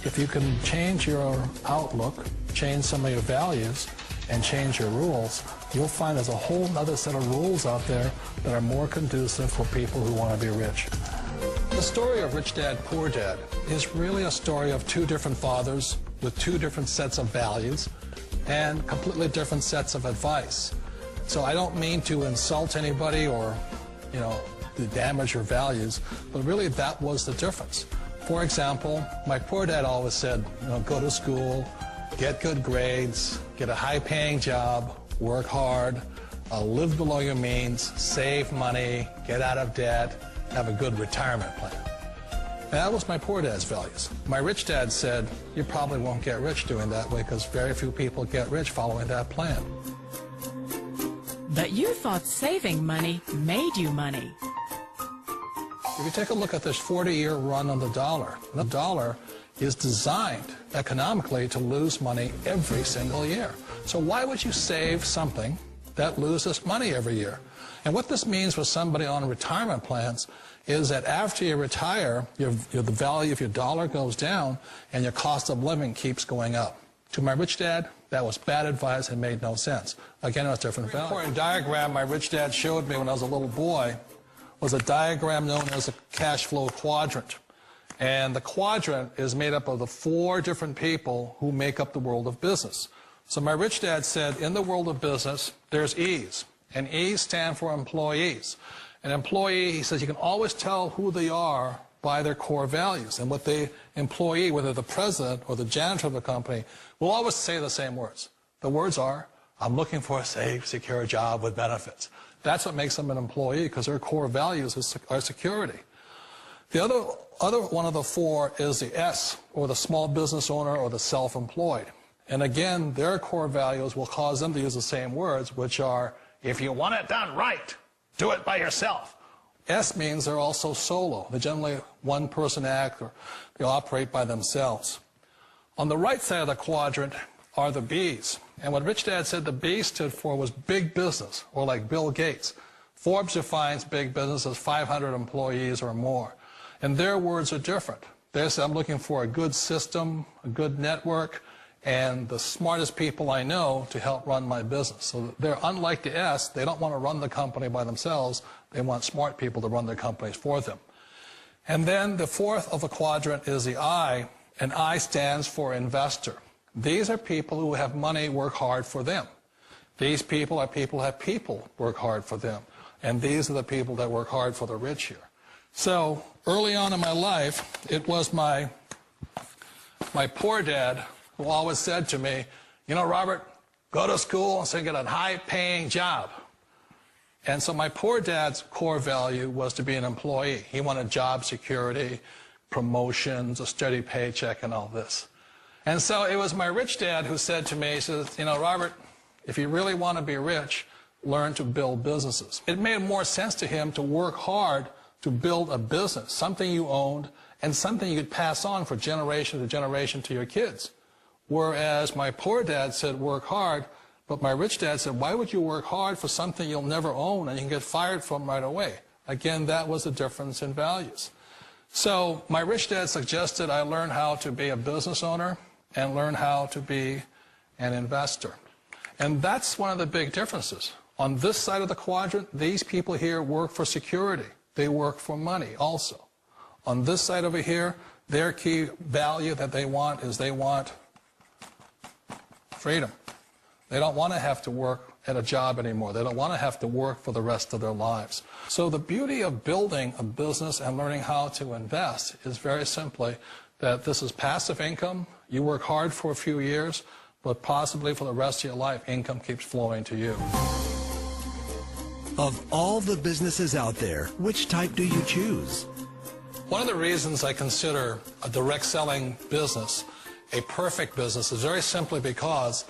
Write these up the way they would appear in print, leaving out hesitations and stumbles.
if you can change your outlook, change some of your values, and change your rules, you'll find there's a whole other set of rules out there that are more conducive for people who want to be rich. The story of Rich Dad, Poor Dad is really a story of two different fathers with two different sets of values and completely different sets of advice. So I don't mean to insult anybody or, to damage your values, but really that was the difference. For example, my poor dad always said, go to school, get good grades, get a high-paying job, work hard, live below your means, save money, get out of debt, have a good retirement plan. And that was my poor dad's values. My rich dad said, you probably won't get rich doing that way because very few people get rich following that plan. But you thought saving money made you money. If you take a look at this 40-year run on the dollar is designed economically to lose money every single year. So why would you save something that loses money every year? And what this means for somebody on retirement plans is that after you retire, the value of your dollar goes down and your cost of living keeps going up. To my rich dad, that was bad advice and made no sense. Again, it was different value. An important diagram my rich dad showed me when I was a little boy was a diagram known as a cash flow quadrant. And the quadrant is made up of the 4 different people who make up the world of business. So my rich dad said, in the world of business, there's E's. And E's stand for employees. An employee, he says, you can always tell who they are by their core values. And what the employee, whether the president or the janitor of the company, will always say the same words. The words are, I'm looking for a safe, secure job with benefits. That's what makes them an employee, because their core values are security. The other one of the 4 is the S, or the small business owner or the self-employed. And again, their core values will cause them to use the same words, which are, if you want it done right, do it by yourself. S means they're also solo. They're generally one-person act, or they operate by themselves. On the right side of the quadrant are the B's. And what Rich Dad said the B stood for was big business, or like Bill Gates. Forbes defines big business as 500 employees or more. And their words are different. They say, I'm looking for a good system, a good network, and the smartest people I know to help run my business. So they're unlike the S. They don't want to run the company by themselves. They want smart people to run their companies for them. And then the 4th of the quadrant is the I, and I stands for investor. These are people who have money work hard for them. These people are people who have people work hard for them. And these are the people that work hard for the rich here. So early on in my life, it was my poor dad who always said to me, Robert, go to school and get a high-paying job. And so my poor dad's core value was to be an employee. He wanted job security, promotions, a steady paycheck, and all this. And so it was my rich dad who said to me, he says, Robert, if you really want to be rich, learn to build businesses. It made more sense to him to work hard to build a business, something you owned, and something you could pass on for generation to generation to your kids. Whereas my poor dad said work hard, but my rich dad said, why would you work hard for something you'll never own and you can get fired from right away? Again, that was the difference in values. So my rich dad suggested I learn how to be a business owner and learn how to be an investor. And that's one of the big differences. On this side of the quadrant, these people here work for security. They work for money also. On this side over here, their key value that they want is they want freedom. They don't want to have to work at a job anymore. They don't want to have to work for the rest of their lives. So the beauty of building a business and learning how to invest is very simply that this is passive income. You work hard for a few years, but possibly for the rest of your life, income keeps flowing to you. Of all the businesses out there, which type do you choose? One of the reasons I consider a direct selling business a perfect business is very simply because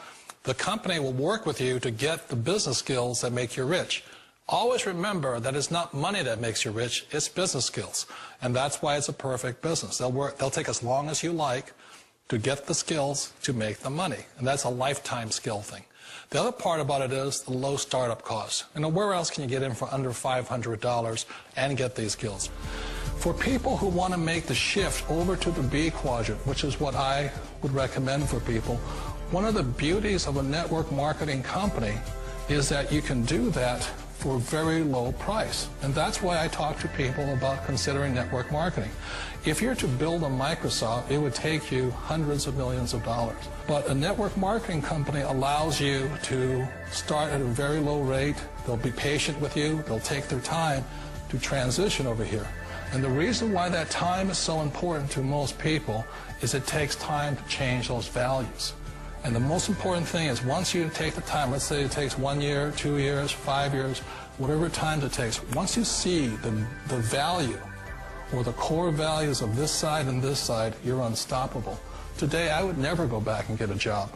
the company will work with you to get the business skills that make you rich. Always remember that it's not money that makes you rich, it's business skills. And that's why it's a perfect business. They'll take as long as you like to get the skills to make the money. And that's a lifetime skill thing. The other part about it is the low startup cost. Where else can you get in for under $500 and get these skills? For people who want to make the shift over to the B quadrant, which is what I would recommend for people, one of the beauties of a network marketing company is that you can do that for a very low price. And that's why I talk to people about considering network marketing. If you're to build a Microsoft, it would take you hundreds of millions of dollars. But a network marketing company allows you to start at a very low rate. They'll be patient with you. They'll take their time to transition over here. And the reason why that time is so important to most people is it takes time to change those values. And the most important thing is once you take the time, let's say it takes 1 year, 2 years, 5 years, whatever time it takes, once you see the value or the core values of this side and this side, you're unstoppable. Today, I would never go back and get a job.